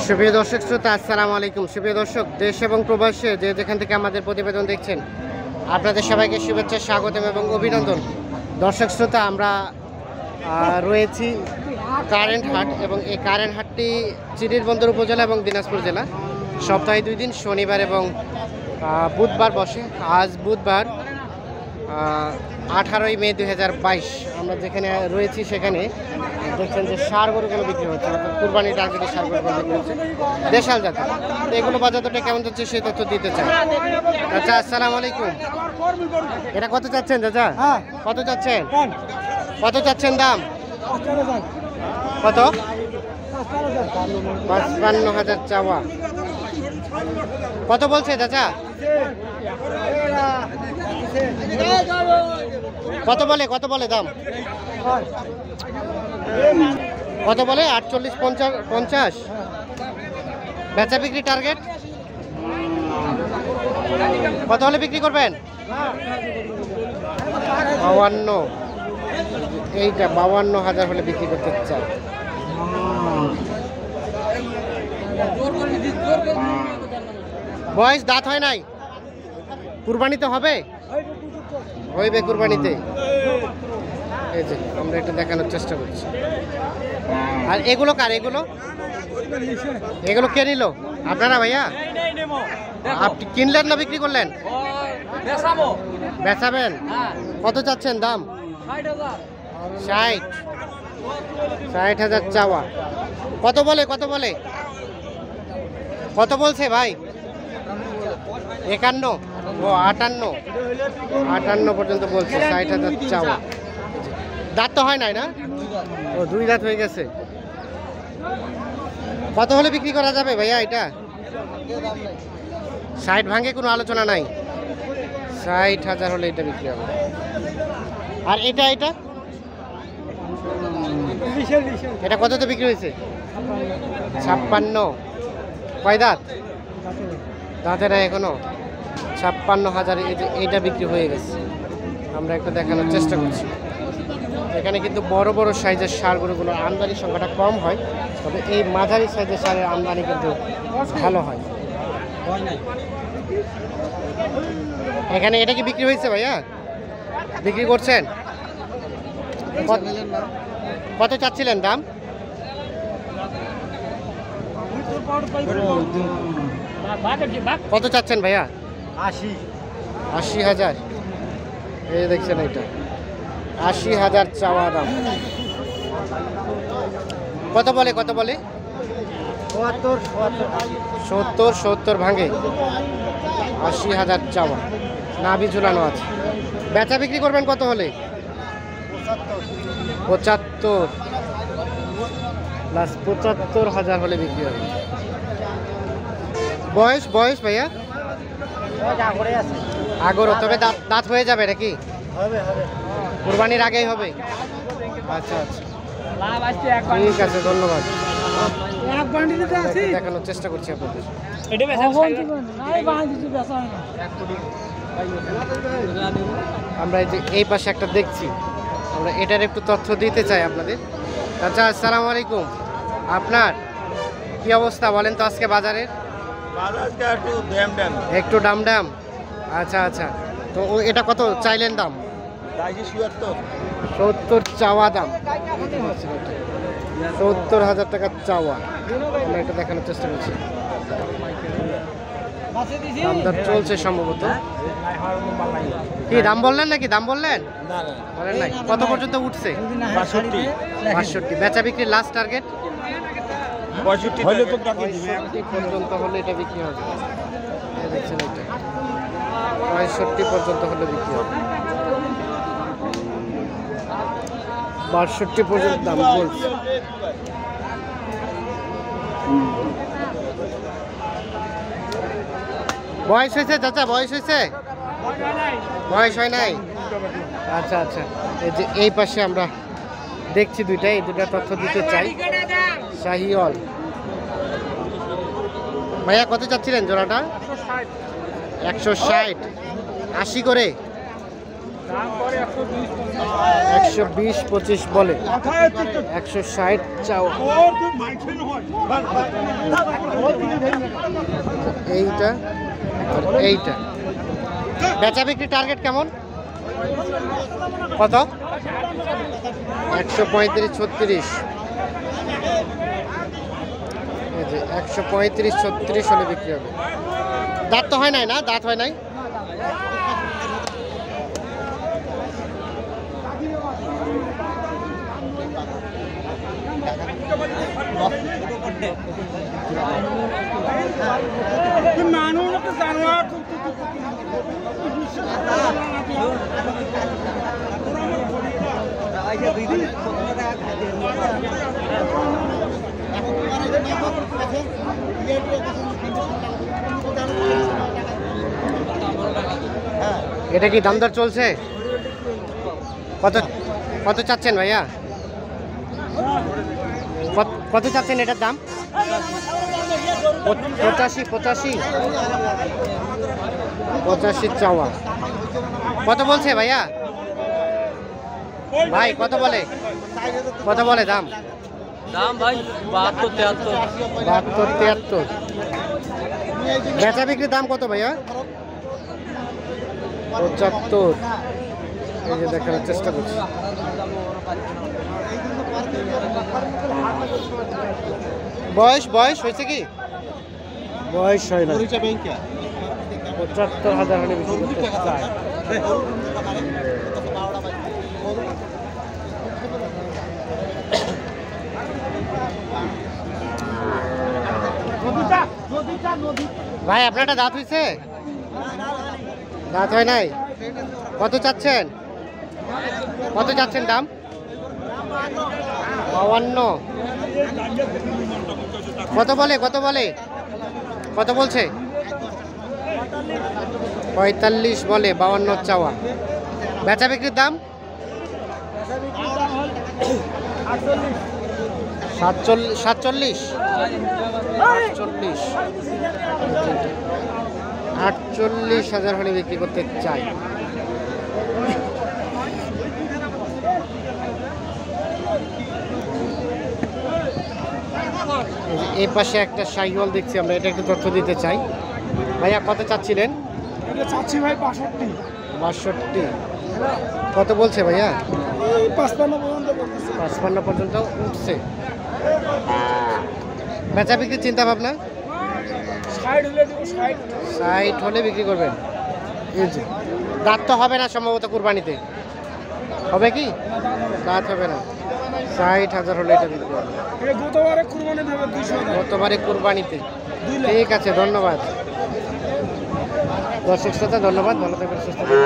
সুপ্রিয় দর্শক শ্রোতা, আসসালামু আলাইকুম। সুপ্রিয় দর্শক, দেশ এবং প্রবাসে যে যেখান থেকে আমাদের প্রতিবেদন দেখছেন, আপনাদের সবাইকে শুভেচ্ছা, স্বাগতম এবং অভিনন্দন। দর্শক শ্রোতা, আমরা রয়েছি কারেন্ট হাট, এবং এই কারেন্ট হাটটি চিরিরবন্দর উপজেলা এবং দিনাজপুর জেলা। সপ্তাহে 2 দিন, শনিবার এবং বুধবার বসে। আজ বুধবার 18ই মে 2022। আমরা যেখানে রয়েছি সেখানে দেখছেন যে ষাঁড় গরুগুলো বিক্রি হচ্ছে, অর্থাৎ কুরবানি টার্গেটে ষাঁড় গরুগুলো বিক্রি হচ্ছে দেশাল জাতের। তো এগুলো বাজার দরটা কেমন যাচ্ছে সেই তথ্য দিতে চাই। আচ্ছা, আসসালামু আলাইকুম। এটা কত চাচ্ছেন চাচা? কত চাচ্ছেন? কত চাচ্ছেন দাম? কত? 55,000 চাওয়া। কত বলছে চাচা? কত বলে দাম? কত বলে? 48, 50। বেচা বিক্রি টার্গেট কত হলে বিক্রি করবেন? 52। এইটা 52,000 হলে বিক্রি করতে চাই। বয়স দাঁত হয় নাই? কুরবানিতে হবে? হইবে কুরবানিতে। এই যে আমরা এটা দেখানোর চেষ্টা করছি। আর এগুলো কার? এগুলো কে নিল? আপনারা ভাইয়া? আপনি কিনলেন না বিক্রি করলেন? বেচাবেন? কত চাচ্ছেন দাম? 60,000 চাওয়া। কত বলে? কত বলছে ভাই? 51? ও 58 পর্যন্ত বলছে। 60,000 চাওয়া। দাঁত তো হয় নাই না? ও 2 দাঁত হয়ে গেছে। কত হলে বিক্রি করা যাবে ভাইয়া এটা? 60 ভাঙে কোনো আলোচনা নাই। 60,000 হলে এটা বিক্রি হবে। আর এটা এটা কততে বিক্রি হয়েছে? 56। কয় দাঁত? দাঁতে না এখনো। 56,000 এইটা বিক্রি হয়ে গেছে। আমরা একটু দেখানোর চেষ্টা করছি। এখানে কিন্তু বড় বড় সাইজের ষাঁড় গরুগুলোর আমদানির সংখ্যাটা কম হয়, তবে এই মাঝারি সাইজের ষাঁড়ের আমদানি কিন্তু ভালো হয়। এখানে এটা কি বিক্রি হয়েছে ভাইয়া? বিক্রি করছেন? কত চাচ্ছিলেন দাম? কত চাচ্ছেন ভাইয়া? 80,000। এই দেখছেন, এটা 80,000 চাওয়া দাম। কত বলে? 70 ভাঙে। 80,000 চাওয়া। নাভি ঝুলানো আছে। বেচা বিক্রি করবেন কত হলে? 75 প্লাস 75,000 হলে বিক্রি হবে। বয়স ভাইয়া? আগর, তবে দাঁত হয়ে যাবে নাকি? কুরবানির আগেই হবে। আচ্ছা, ঠিক আছে, ধন্যবাদ। দেখানোর চেষ্টা করছি আপনাদের। আমরা এই পাশে একটা দেখছি, আমরা এটার একটু তথ্য দিতে চাই আপনাদের। আচ্ছা, আসসালামু আলাইকুম। আপনার কি অবস্থা বলেন তো আজকে বাজারের? একটু ডাম। আচ্ছা, তো এটা কত চাইলেন দাম? 70 চাওয়া দাম। 70,000 টাকা চাওয়া। আমরা এটা দেখানোর চেষ্টা করছি। দাম চলছে সম্ভবত। কি দাম বললেন নাকি? দাম বললেন নাই? কত পর্যন্ত উঠছে? 62। বেচা বিক্রি লাস্ট টার্গেট 65 পর্যন্ত হলে এটা বিক্রি হবে। দেখছেন, এটা 65 পর্যন্ত হলে বিক্রি হবে। 62 পর্যন্ত দাম বলছে। বয়স হয়েছে চাচা? বয়স হয় নাই? আচ্ছা, এই যে এই পাশে আমরা দেখছি দুইটা তথ্য দিতে চাই। শাহিওয়াল ভাইয়া কত চাচ্ছিলেন জোড়াটা? 160। 80 করে। 120-25 বলে, 160 চাওয়া। এইটা আর এইটা বেচা বিক্রি টার্গেট কেমন? কত? 135-36। এই যে 135-36 হলে বিক্রি হবে। দাঁত তো হয় নাই না? দাঁত হয় নাই? এটা কি দামদার চলছে? কত কত চাচ্ছেন ভাইয়া? কত চাচ্ছেন এটার দাম? 85 চাওয়া। কত বলছে ভাইয়া? ভাই কত বলে? কত বলে দাম? দাম ভাই 72-73। বেচা বিক্রির দাম কত ভাইয়া? 75। এই যে দেখানোর চেষ্টা করছি। বয়স হয়েছে কি? বয়স হয় না। 75,000 হলে বিক্রি করতে চায়। ভাই আপনারটা দাঁত হয়েছে? দাঁত হয় নাই। কত চাচ্ছেন? কত চাচ্ছেন দাম? 52। কত বলে? কত বলছে? 45 বলে, 52 চাওয়া। বেচা বিক্রির দাম? 47। 48,000 হলে বিক্রি করতে চাই। এই পাশে একটা সাইকেল দেখছি আমরা, এটা একটু তথ্য দিতে চাই। ভাইয়া কত চাচ্ছিলেন? চাচ্ছি ভাই 65। 62। কত বলছে ভাইয়া? 55 পর্যন্ত উঠছে। বেচা বিক্রির চিন্তা ভাবনা? 60 হলে বিক্রি করবেন। এই যে দাঁত তো হবে না সম্ভবত কুরবানিতে, হবে কি? দাঁত হবে না। 60,000 হলে এটা বিক্রি করবেন। গতবারে কুরবানিতে। ঠিক আছে, ধন্যবাদ দর্শক শ্রোতা, ধন্যবাদ। ভালো থাকবেন, সুস্থ থাকবেন।